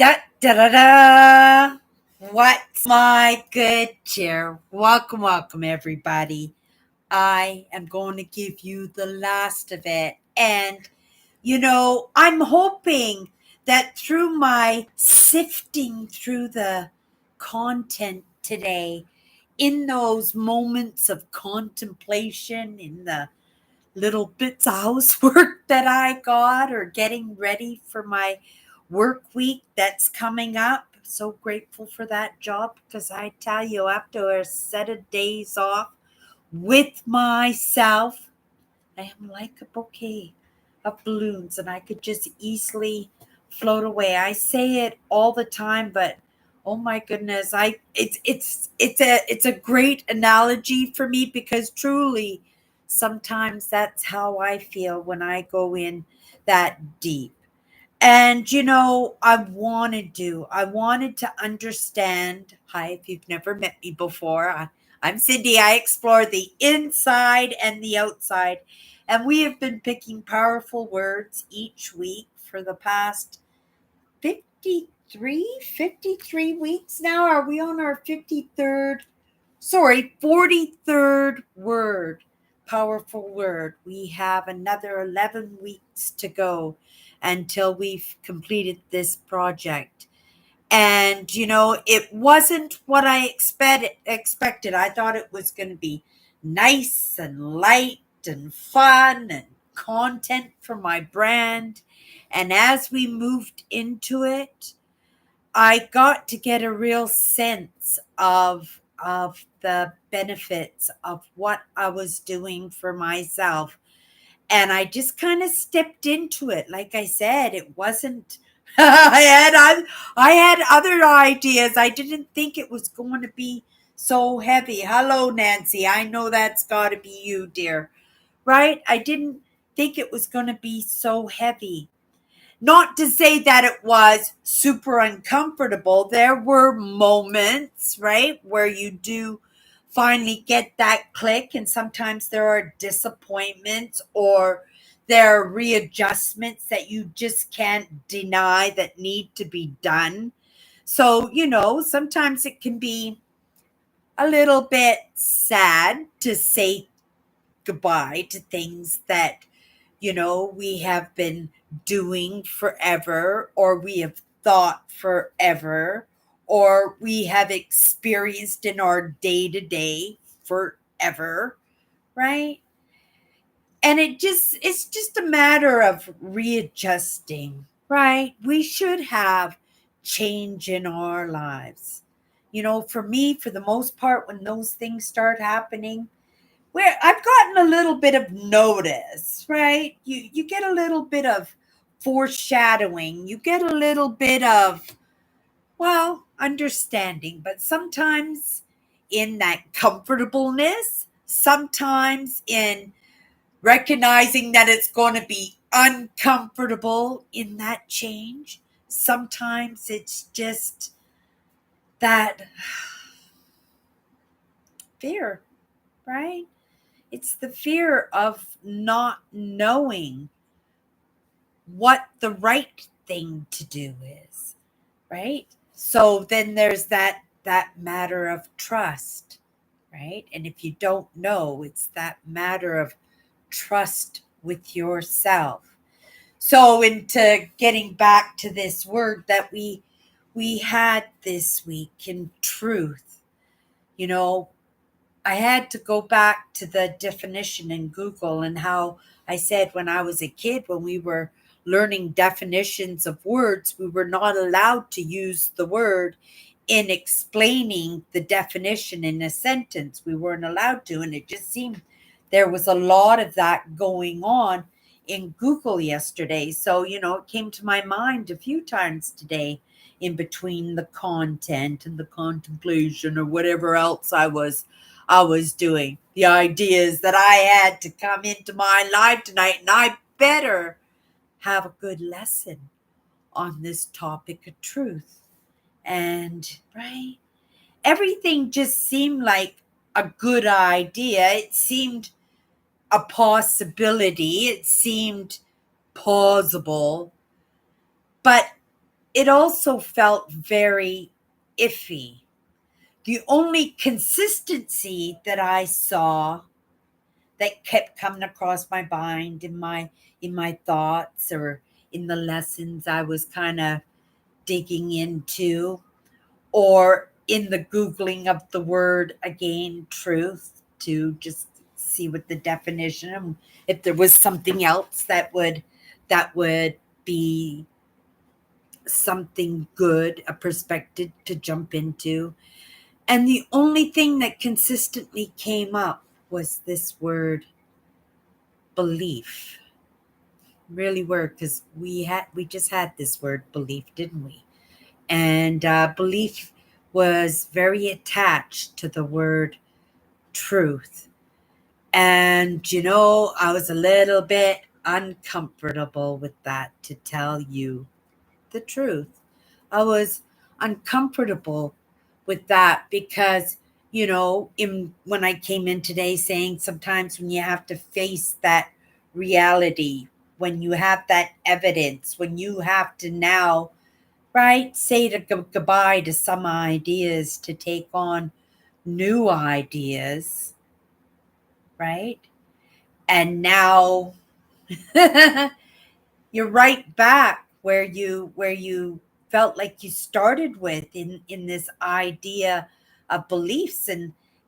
Da da da da. What's my good cheer? Welcome, welcome, everybody. I am going to give you the last of it. And, I'm hoping that through my sifting through the content today, in those moments of contemplation, in the little bits of housework that I got or getting ready for my work week that's coming up. So grateful for that job because I tell you, after a set of days off with myself, I am like a bouquet of balloons and I could just easily float away. I say it all the time, but oh my goodness, it's a great analogy for me because truly sometimes that's how I feel when I go in that deep. And I wanted to understand. Hi, if you've never met me before, I'm Cindy. I explore the inside and the outside. And we have been picking powerful words each week for the past 53 weeks now. Are we on our 53rd? Sorry, 43rd word, powerful word. We have another 11 weeks to go until we've completed this project. And, it wasn't what I expected. I thought it was going to be nice and light and fun and content for my brand. And as we moved into it, I got to get a real sense of the benefits of what I was doing for myself. And I just kind of stepped into it. Like I said, it wasn't I had other ideas. I didn't think it was going to be so heavy. Hello, Nancy. I know that's got to be you, dear. Right? I didn't think it was going to be so heavy. Not to say that it was super uncomfortable. There were moments, right, where you do finally get that click, and sometimes there are disappointments or there are readjustments that you just can't deny that need to be done. So, sometimes it can be a little bit sad to say goodbye to things that we have been doing forever, or we have thought forever, or we have experienced in our day to day forever, right? And it's just a matter of readjusting, right? We should have change in our lives. For me, for the most part, when those things start happening, where I've gotten a little bit of notice, right? You get a little bit of foreshadowing. You get a little bit of, well, understanding, but sometimes in that comfortableness, sometimes in recognizing that it's going to be uncomfortable in that change. Sometimes it's just that fear, right? It's the fear of not knowing what the right thing to do is, right? So then there's that matter of trust, right? And if you don't know, it's that matter of trust with yourself. So into getting back to this word that we had this week in truth, you know, I had to go back to the definition in Google and how I said when I was a kid, when we were learning definitions of words, we were not allowed to use the word in explaining the definition in a sentence. We weren't allowed to. And it just seemed there was a lot of that going on in Google yesterday. So, it came to my mind a few times today in between the content and the contemplation or whatever else I was doing. The ideas that I had to come into my life tonight, and I better have a good lesson on this topic of truth. And, right, everything just seemed like a good idea. It seemed a possibility. It seemed plausible. But it also felt very iffy. The only consistency that I saw that kept coming across my mind in my thoughts or in the lessons I was kind of digging into, or in the googling of the word again, truth, to just see what the definition and if there was something else that would be something good, a perspective to jump into. And the only thing that consistently came up was this word belief. Really were, because we just had this word belief, didn't we? And belief was very attached to the word truth. And I was a little bit uncomfortable with that, to tell you the truth. I was uncomfortable with that because, in when I came in today saying sometimes when you have to face that reality, when you have that evidence, when you have to now, right, say goodbye to some ideas to take on new ideas, right? And now you're right back where you felt like you started with in this idea of beliefs.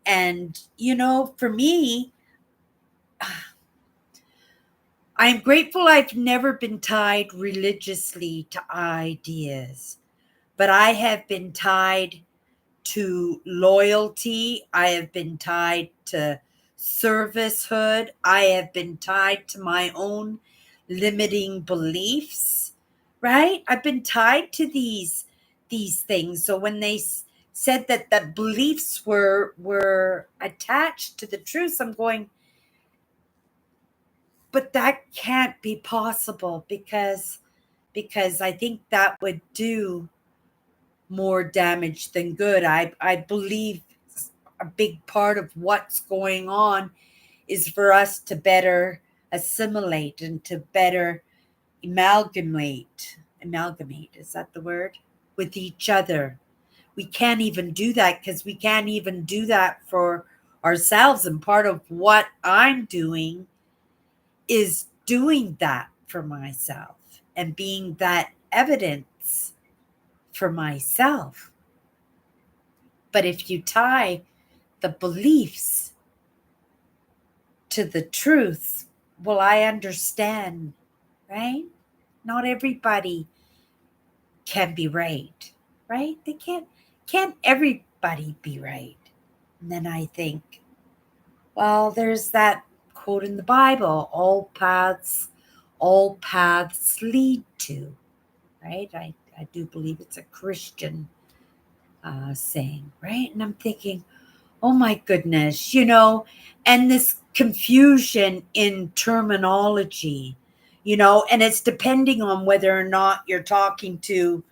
And for me, I'm grateful I've never been tied religiously to ideas, but I have been tied to loyalty. I have been tied to servicehood. I have been tied to my own limiting beliefs, right? I've been tied to these things. So when they said that beliefs were attached to the truth, I'm going, but that can't be possible, because I think that would do more damage than good. I believe a big part of what's going on is for us to better assimilate and to better amalgamate, is that the word, with each other. We can't even do that because we can't even do that for ourselves. And part of what I'm doing is doing that for myself and being that evidence for myself. But if you tie the beliefs to the truth, well, I understand, right? Not everybody can be right, right? They can't everybody be right. And then I think, well, there's that quote in the Bible, all paths lead to, right? I do believe it's a Christian saying, right? And I'm thinking, oh my goodness, and this confusion in terminology, and it's depending on whether or not you're talking to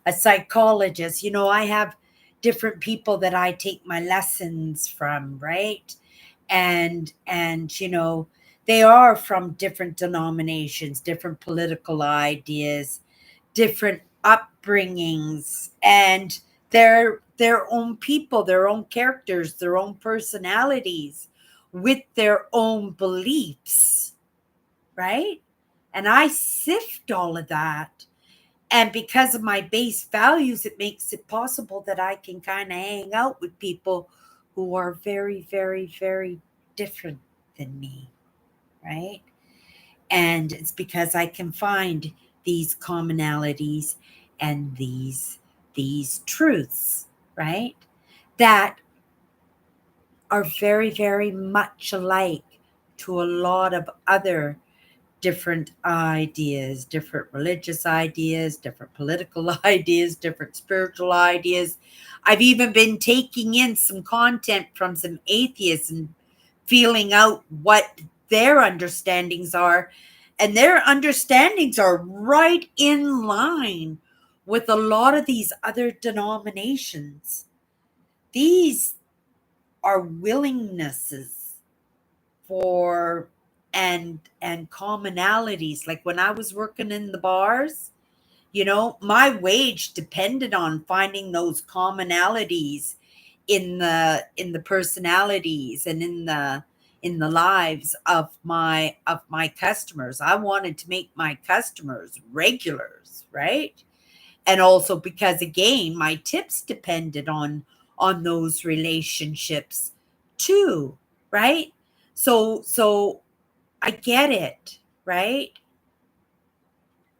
a psychologist. I have different people that I take my lessons from, right? And they are from different denominations, different political ideas, different upbringings, and their own people, their own characters, their own personalities, with their own beliefs, right? And I sift all of that. And because of my base values, it makes it possible that I can kind of hang out with people who are very, very, very different than me, right? And it's because I can find these commonalities and these truths, right? That are very, very much alike to a lot of other different ideas, different religious ideas, different political ideas, different spiritual ideas. I've even been taking in some content from some atheists and feeling out what their understandings are. And their understandings are right in line with a lot of these other denominations. These are willingnesses for and commonalities. Like when I was working in the bars, My wage depended on finding those commonalities in the personalities and in the lives of my customers. I wanted to make my customers regulars, right? And also because again, my tips depended on those relationships too, right? So I get it, right?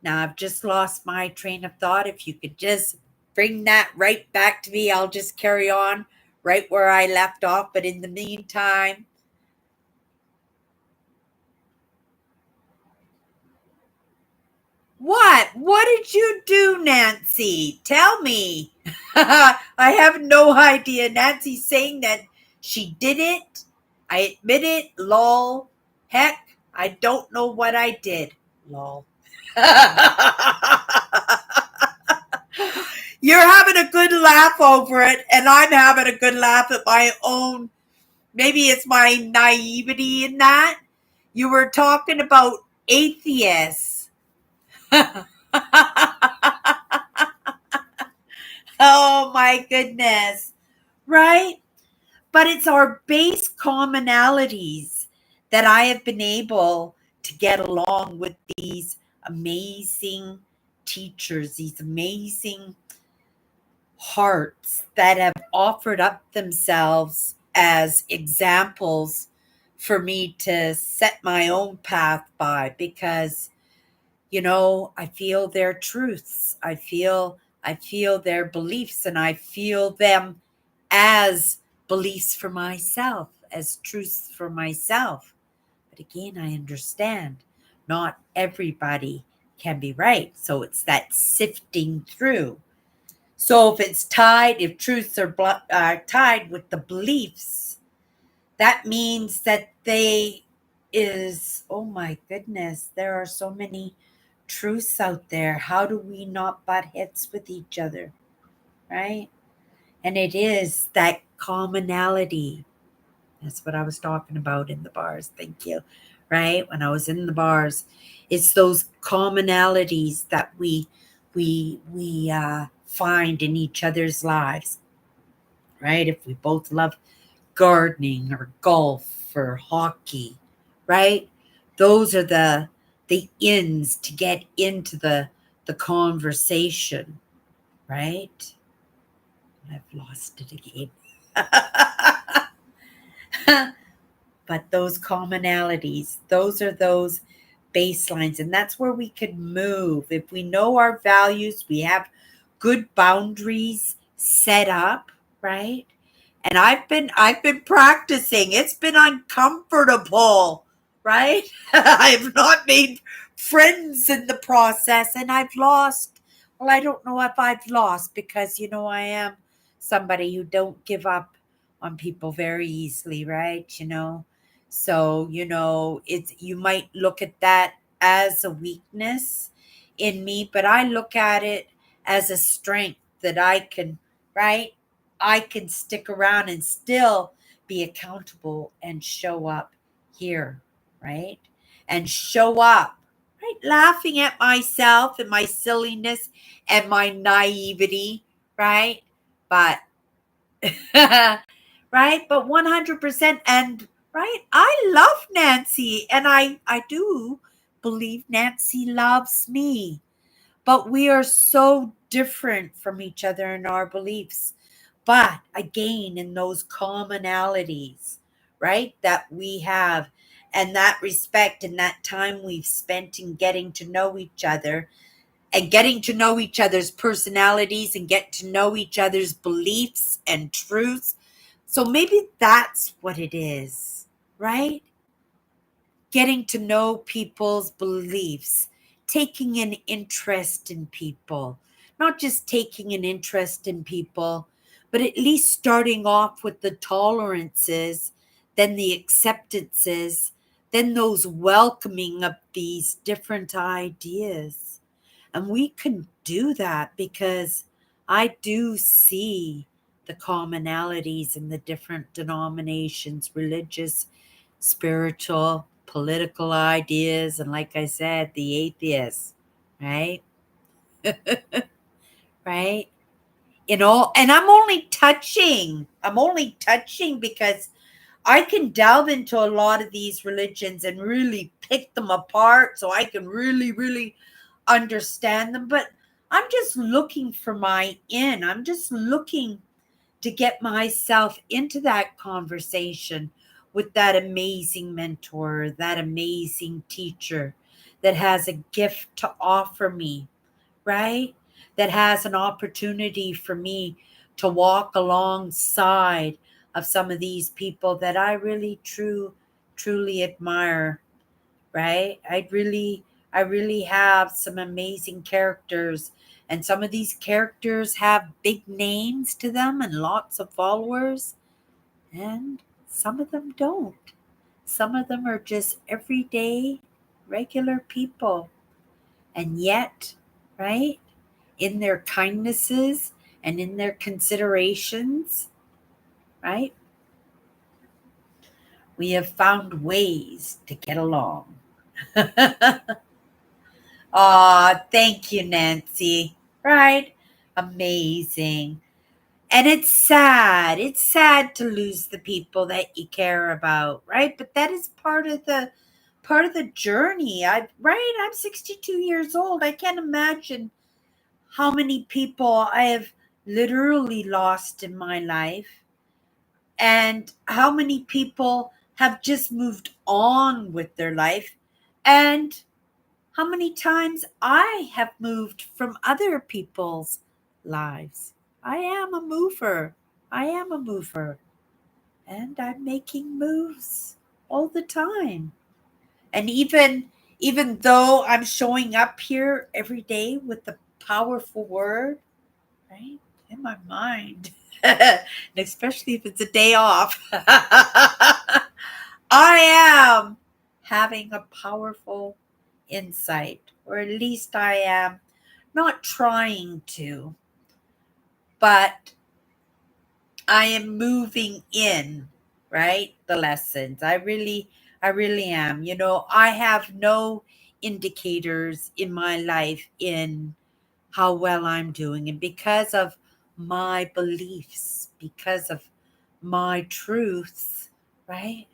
Now I've just lost my train of thought. If you could just bring that right back to me, I'll just carry on right where I left off. But in the meantime, what did you do, Nancy? Tell me. I have no idea. Nancy's saying that she did it. I admit it. Lol. Heck, I don't know what I did. Lol. You're having a good laugh over it, and I'm having a good laugh at my own. Maybe it's my naivety in that. You were talking about atheists. Oh my goodness. Right? But it's our base commonalities that I have been able to get along with these amazing teachers, these amazing hearts that have offered up themselves as examples for me to set my own path by because I feel their truths. I feel their beliefs and I feel them as beliefs for myself, as truths for myself. But again, I understand not everybody can be right. So it's that sifting through. So if truths are tied with the beliefs, that means that oh my goodness, there are so many truths out there. How do we not butt heads with each other, right? And it is that commonality. That's what I was talking about in the bars. Thank you. Right? When I was in the bars, it's those commonalities that we find in each other's lives, right? If we both love gardening or golf or hockey, right? Those are the ins to get into the conversation, right? I've lost it again. But those commonalities, those are those baselines. And that's where we can move. If we know our values, we have good boundaries set up, right? And I've been practicing. It's been uncomfortable, right? I've not made friends in the process and I've lost. Well, I don't know if I've lost because I am somebody who don't give up on people very easily, right? So, it's you might look at that as a weakness in me, but I look at it as a strength that I can, right? I can stick around and still be accountable and show up here, right? And show up, right? Laughing at myself and my silliness and my naivety, right? But, right? But 100%. And, right? I love Nancy and I do believe Nancy loves me. But we are so different from each other in our beliefs. But again, in those commonalities, right, that we have, and that respect and that time we've spent in getting to know each other and getting to know each other's personalities and get to know each other's beliefs and truths. So maybe that's what it is, right? Getting to know people's beliefs, taking an interest in people, not just taking an interest in people, but at least starting off with the tolerances, then the acceptances, then those welcoming of these different ideas. And we can do that because I do see the commonalities in the different denominations, religious, spiritual, political ideas, and like I said, the atheists, right? right? And I'm only touching because I can delve into a lot of these religions and really pick them apart so I can really, really understand them. But I'm just looking for my in. I'm just looking to get myself into that conversation with that amazing mentor, that amazing teacher that has a gift to offer me, right? That has an opportunity for me to walk alongside of some of these people that I really truly admire, right? I really have some amazing characters, and some of these characters have big names to them and lots of followers, and some of them don't. Some of them are just everyday regular people. And yet, right? In their kindnesses and in their considerations, right? We have found ways to get along. Aw, thank you, Nancy. Right? Amazing. And it's sad. It's sad to lose the people that you care about, right? But that is part of the journey. I'm 62 years old. I can't imagine how many people I have literally lost in my life, and how many people have just moved on with their life, and how many times I have moved from other people's lives. I am a mover. I am a mover. And I'm making moves all the time. And even though I'm showing up here every day with the powerful word, right? In my mind. And especially if it's a day off. I am having a powerful insight, or at least I am not trying to, but I am moving in, right? The lessons. I really am. I have no indicators in my life in how well I'm doing. And because of my beliefs, because of my truths, right?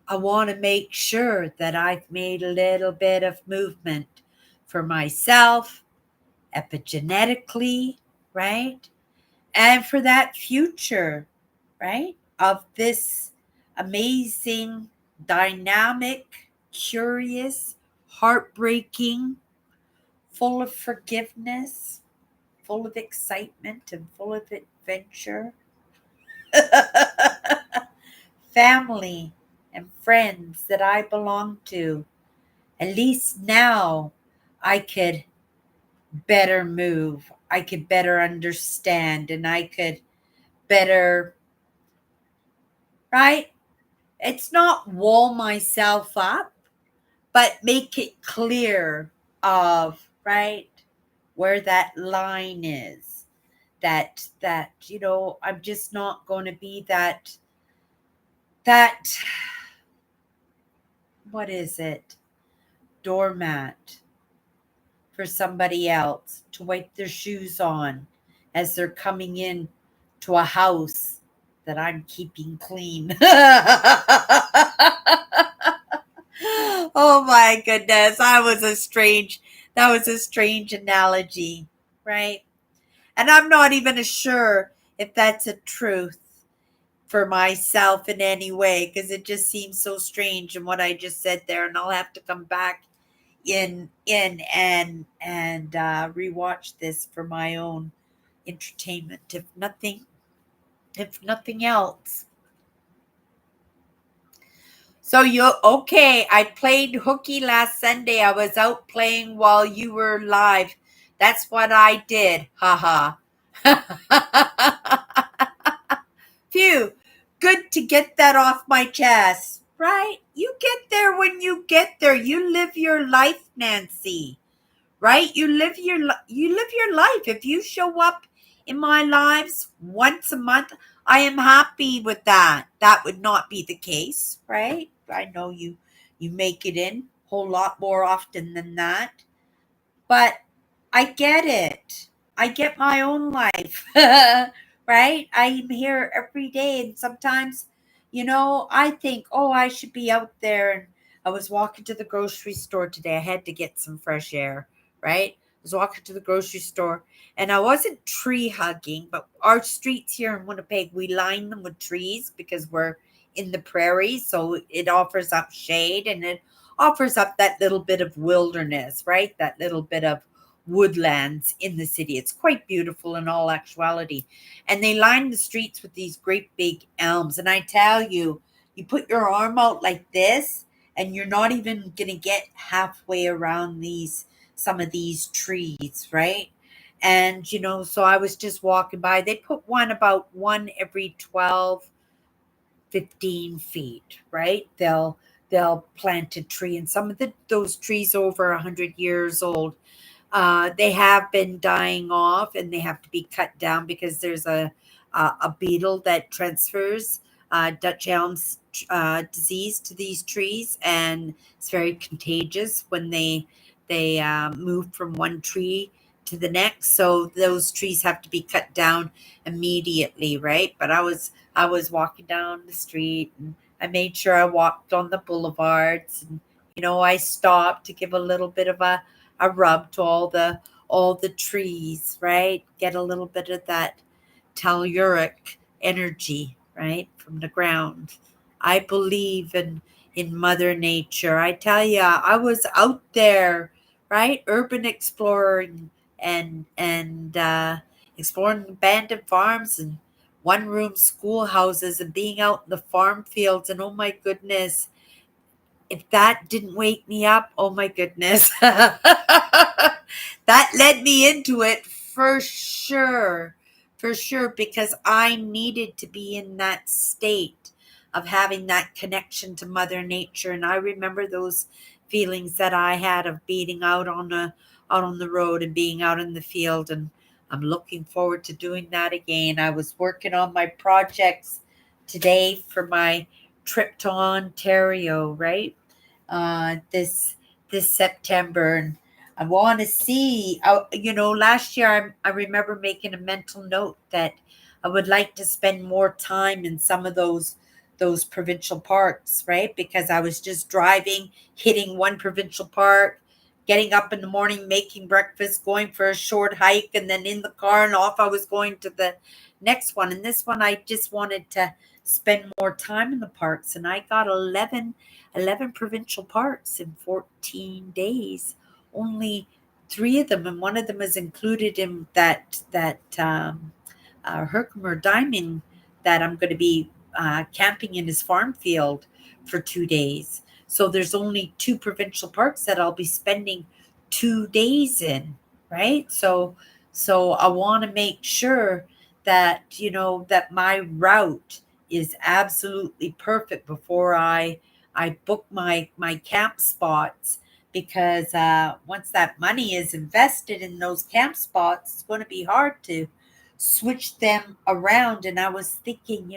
I want to make sure that I've made a little bit of movement for myself, epigenetically, right? And for that future, right? Of this amazing, dynamic, curious, heartbreaking, full of forgiveness, full of excitement, and full of adventure. Family and friends that I belong to. At least now I could better move. I could better understand, and I could better, right? It's not wall myself up, but make it clear of, right, where that line is. That I'm just not going to be that what is it? Doormat for somebody else to wipe their shoes on as they're coming in to a house that I'm keeping clean. Oh my goodness. That was a strange analogy, right? And I'm not even sure if that's a truth for myself in any way, because it just seems so strange in what I just said there, and I'll have to come back in and rewatch this for my own entertainment, if nothing else. So you okay? I played hooky last Sunday. I was out playing while you were live. That's what I did. Haha. Phew. Good to get that off my chest. Right? You get there when you get there. You live your life, Nancy. Right? You live your life. If you show up in my lives once a month, I am happy with that. That would not be the case, right? I know you make it in a whole lot more often than that. But I get it. I get my own life, right? I'm here every day, and sometimes, I think, oh, I should be out there. And I was walking to the grocery store today. I had to get some fresh air, right? I was walking to the grocery store, and I wasn't tree hugging, but our streets here in Winnipeg, we line them with trees because we're in the prairie, so it offers up shade and it offers up that little bit of wilderness, right? That little bit of woodlands in the city. It's quite beautiful in all actuality. And they line the streets with these great big elms. And I tell you, you put your arm out like this, and you're not even going to get halfway around some of these trees, right? And, so I was just walking by. They put about one every 12, 15 feet, right? They'll plant a tree, and some of those trees over 100 years old, they have been dying off, and they have to be cut down because there's a beetle that transfers Dutch elm disease to these trees, and it's very contagious when they move from one tree to the next. So those trees have to be cut down immediately, right? But I was walking down the street, and I made sure I walked on the boulevards, and I stopped to give a little bit of a rub to all the trees, right? Get a little bit of that telluric energy, right, from the ground. I believe in Mother Nature. I tell you, I was out there, right, urban exploring and exploring abandoned farms and one-room schoolhouses and being out in the farm fields. And oh my goodness, if that didn't wake me up, oh my goodness. That led me into it for sure. For sure, because I needed to be in that state of having that connection to Mother Nature. And I remember those feelings that I had of being out on the road and being out in the field. And I'm looking forward to doing that again. I was working on my projects today for my trip to Ontario, right? This September, and I want to see. Last year I remember making a mental note that I would like to spend more time in some of those provincial parks, right? Because I was just driving, hitting one provincial park, getting up in the morning, making breakfast, going for a short hike, and then in the car and off I was going to the next one. And this one I just wanted to spend more time in the parks, and I got 11 provincial parks in 14 days. Only three of them, and one of them is included in that Herkimer Diamond that I'm going to be camping in his farm field for 2 days. So there's only two provincial parks that I'll be spending 2 days in, right? So I want to make sure that that my route is absolutely perfect before I book my camp spots, because once that money is invested in those camp spots, it's going to be hard to switch them around. And I was thinking,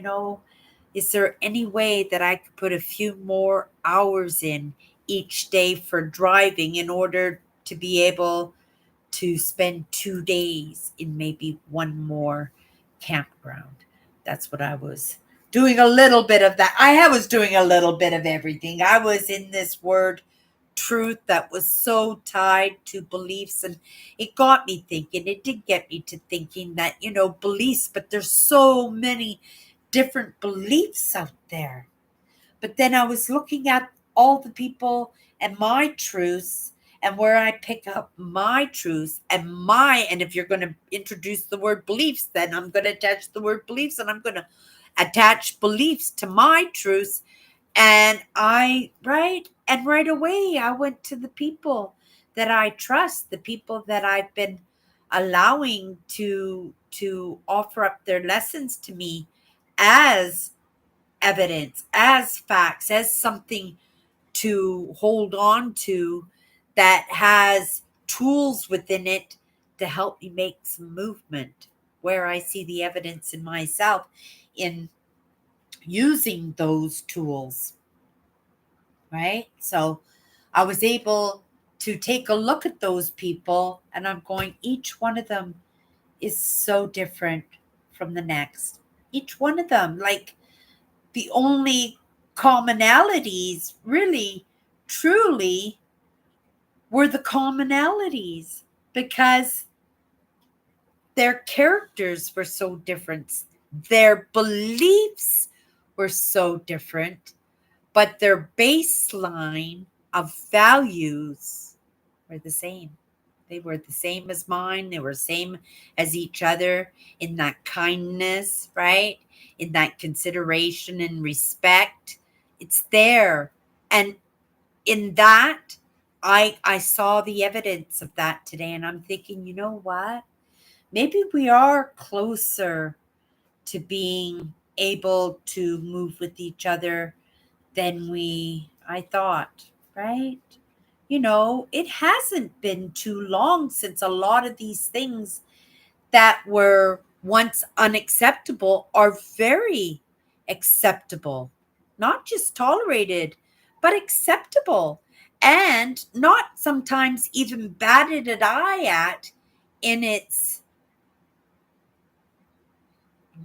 is there any way that I could put a few more hours in each day for driving in order to be able to spend 2 days in maybe one more campground? That's what I was doing, a little bit of that. I was doing a little bit of everything. I was in this word truth that was so tied to beliefs, and it got me thinking. It did get me to thinking that, beliefs, but there's so many different beliefs out there. But then I was looking at all the people and my truths, and where I pick up my truths and if you're going to introduce the word beliefs, then I'm going to attach the word beliefs, and I'm going to attach beliefs to my truths. And right away I went to the people that I trust, the people that I've been allowing to offer up their lessons to me as evidence, as facts, as something to hold on to that has tools within it to help me make some movement, where I see the evidence in myself in using those tools, right? So I was able to take a look at those people, and I'm going, each one of them is so different from the next. Each one of them, like the only commonalities, really, truly, were the commonalities because their characters were so different. Their beliefs were so different, but their baseline of values were the same. They were the same as mine. They were the same as each other in that kindness, right? In that consideration and respect. It's there. And in that, I saw the evidence of that today. And I'm thinking, you know what? Maybe we are closer to being able to move with each other than I thought, right? It hasn't been too long since a lot of these things that were once unacceptable are very acceptable, not just tolerated, but acceptable, and not sometimes even batted an eye at in its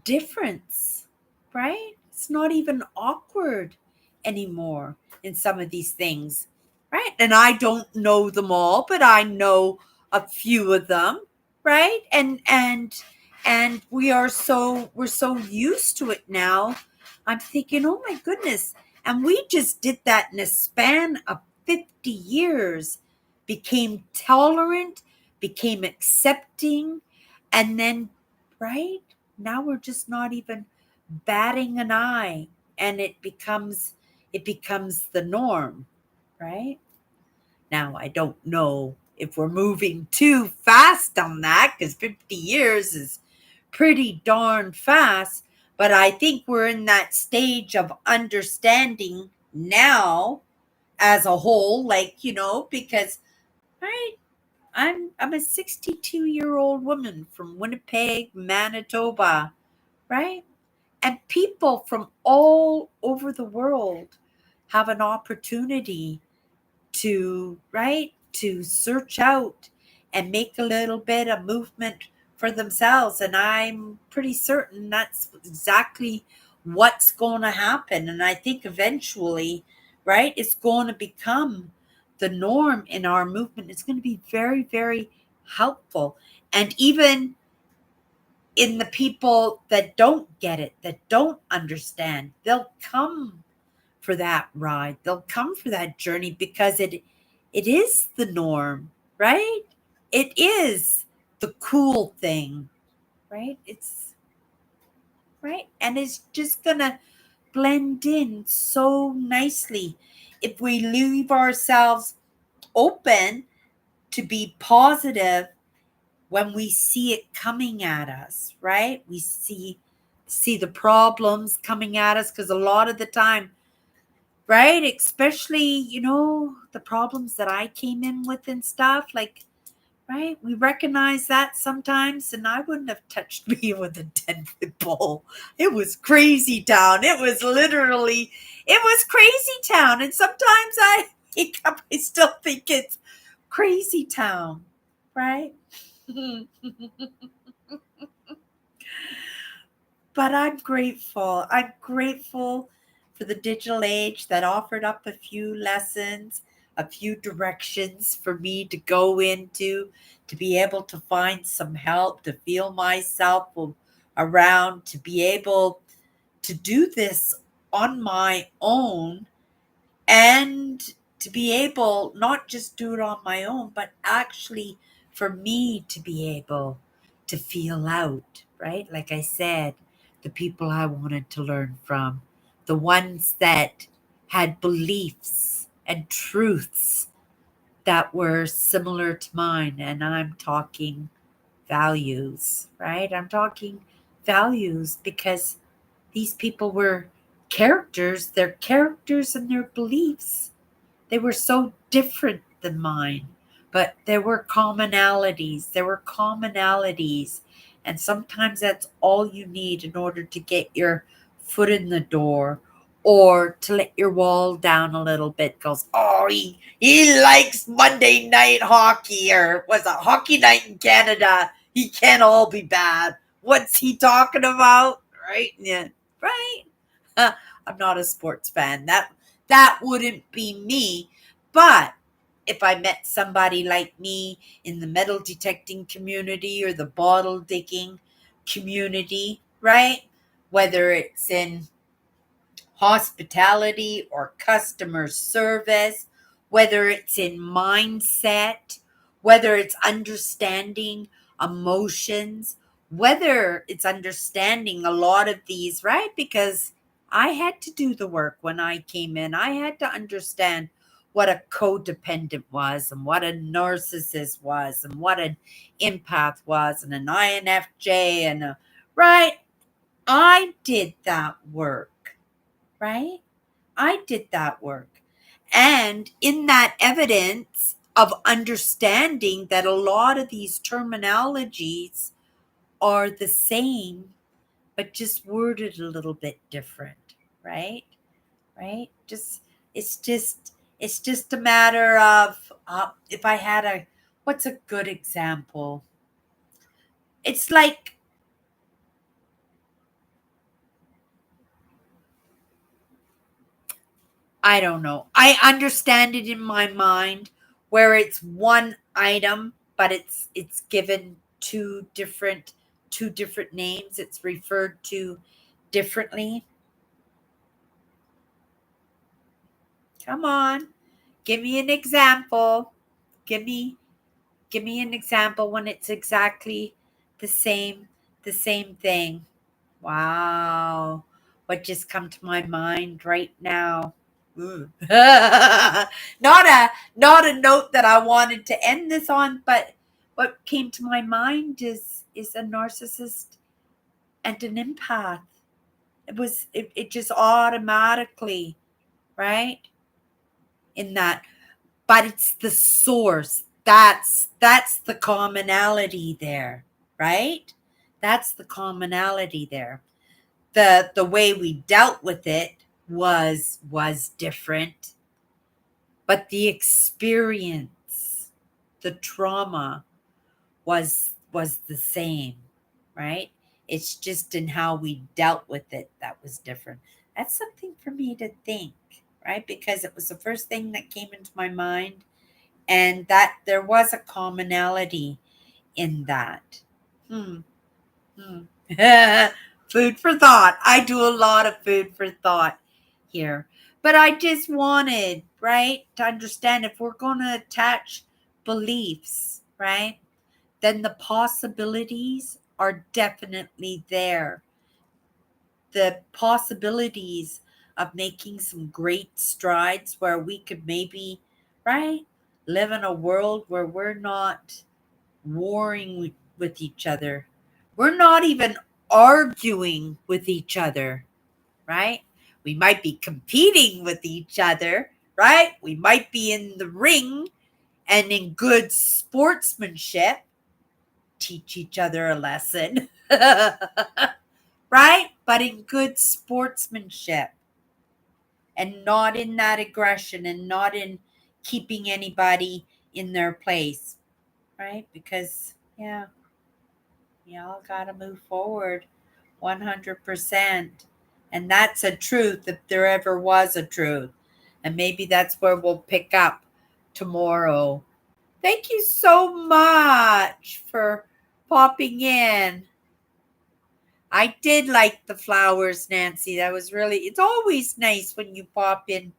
difference, right? It's not even awkward anymore in some of these things, right? And I don't know them all, but I know a few of them, right? And we're so used to it now. I'm thinking, oh my goodness. And we just did that in a span of 50 years, became tolerant, became accepting, and then, right? Now we're just not even batting an eye, and it becomes the norm, right? Now I don't know if we're moving too fast on that, because 50 years is pretty darn fast, but I think we're in that stage of understanding now as a whole, like, because, right, I'm a 62-year-old woman from Winnipeg, Manitoba, right? And people from all over the world have an opportunity to, right, to search out and make a little bit of movement for themselves. And I'm pretty certain that's exactly what's going to happen. And I think eventually, right, it's going to become the norm in our movement. It's going to be very, very helpful. And even in the people that don't get it, that don't understand, they'll come for that ride. They'll come for that journey because it is the norm, right? It is the cool thing, right? It's right. And it's just gonna blend in so nicely if we leave ourselves open to be positive when we see it coming at us, right? We see the problems coming at us, because a lot of the time, right, especially, the problems that I came in with and stuff, like, right, we recognize that sometimes, and I wouldn't have touched me with a 10-foot pole. It was crazy town. It was crazy town. And sometimes I wake up, I still think it's crazy town, right? But I'm grateful. I'm grateful for the digital age that offered up a few lessons, a few directions for me to go into, to be able to find some help, to feel myself around, to be able to do this on my own, and to be able not just do it on my own, but actually for me to be able to feel out, right? Like I said, the people I wanted to learn from, the ones that had beliefs and truths that were similar to mine. And I'm talking values, right? I'm talking values because these people were characters, their characters and their beliefs. They were so different than mine, but there were commonalities. There were commonalities. And sometimes that's all you need in order to get your foot in the door, or to let your wall down a little bit. Goes, oh, he likes Monday night hockey, or was it hockey night in Canada? He can't all be bad. What's he talking about? Right? Yeah, right. I'm not a sports fan. That wouldn't be me. But if I met somebody like me in the metal detecting community or the bottle digging community, right? Whether it's in hospitality or customer service, whether it's in mindset, whether it's understanding emotions, whether it's understanding a lot of these, right? Because I had to do the work when I came in. I had to understand what a codependent was and what a narcissist was and what an empath was and an INFJ and a, right? I did that work, right? I did that work. And in that evidence of understanding that a lot of these terminologies are the same, but just worded a little bit different, right? Right? It's just a matter of if I had what's a good example? It's like, I don't know. I understand it in my mind where it's one item, but it's given two different names. It's referred to differently. Come on. Give me an example. Give me give me an example when it's exactly the same the same thing. Wow. What just come to my mind right now? Ooh. Not a note that I wanted to end this on, but what came to my mind is a narcissist and an empath. It just automatically, right? In that, but it's the source. That's the commonality there, right? That's the commonality there. The way we dealt with it was different, but the experience, the trauma was the same, right? It's just in how we dealt with it that was different. That's something for me to think, right? Because it was the first thing that came into my mind, and that there was a commonality in that. Hmm. Hmm. Food for thought. I do a lot of food for thought here. But I just wanted, right, to understand if we're going to attach beliefs, right, then the possibilities are definitely there. The possibilities of making some great strides where we could maybe, right, live in a world where we're not warring with each other. We're not even arguing with each other, right? We might be competing with each other, right? We might be in the ring and in good sportsmanship teach each other a lesson, right? But in good sportsmanship and not in that aggression and not in keeping anybody in their place, right? Because, yeah, y'all got to move forward 100%. And that's a truth if there ever was a truth. And maybe that's where we'll pick up tomorrow. Thank you so much for popping in. I did like the flowers, Nancy. That was really, it's always nice when you pop in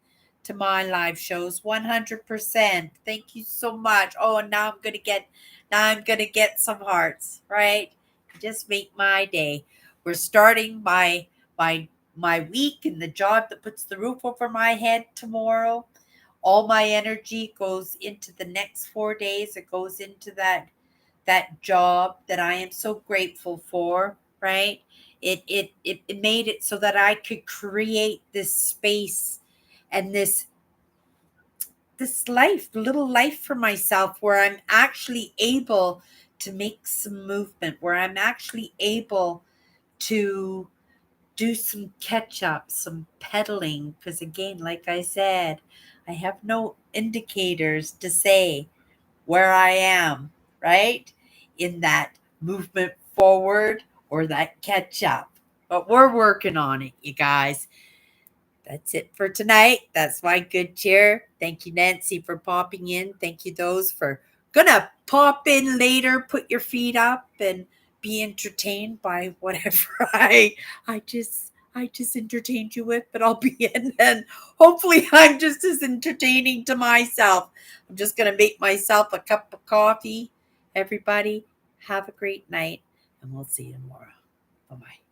to my live shows. 100%. Thank you so much. Oh, and now I'm gonna get some hearts, right? Just make my day. We're starting my week and the job that puts the roof over my head tomorrow. All my energy goes into the next 4 days. It goes into that job that I am so grateful for, right? It made it so that I could create this space and this life, little life for myself where I'm actually able to make some movement, where I'm actually able to do some catch up, some pedaling, because again, like I said, I have no indicators to say where I am, right? In that movement forward or that catch up. But we're working on it, you guys. That's it for tonight. That's my good cheer. Thank you, Nancy, for popping in. Thank you, those for gonna pop in later. Put your feet up and be entertained by whatever I just entertained you with. But I'll be in, and hopefully I'm just as entertaining to myself. I'm just gonna make myself a cup of coffee. Everybody, have a great night, and we'll see you tomorrow. Bye bye.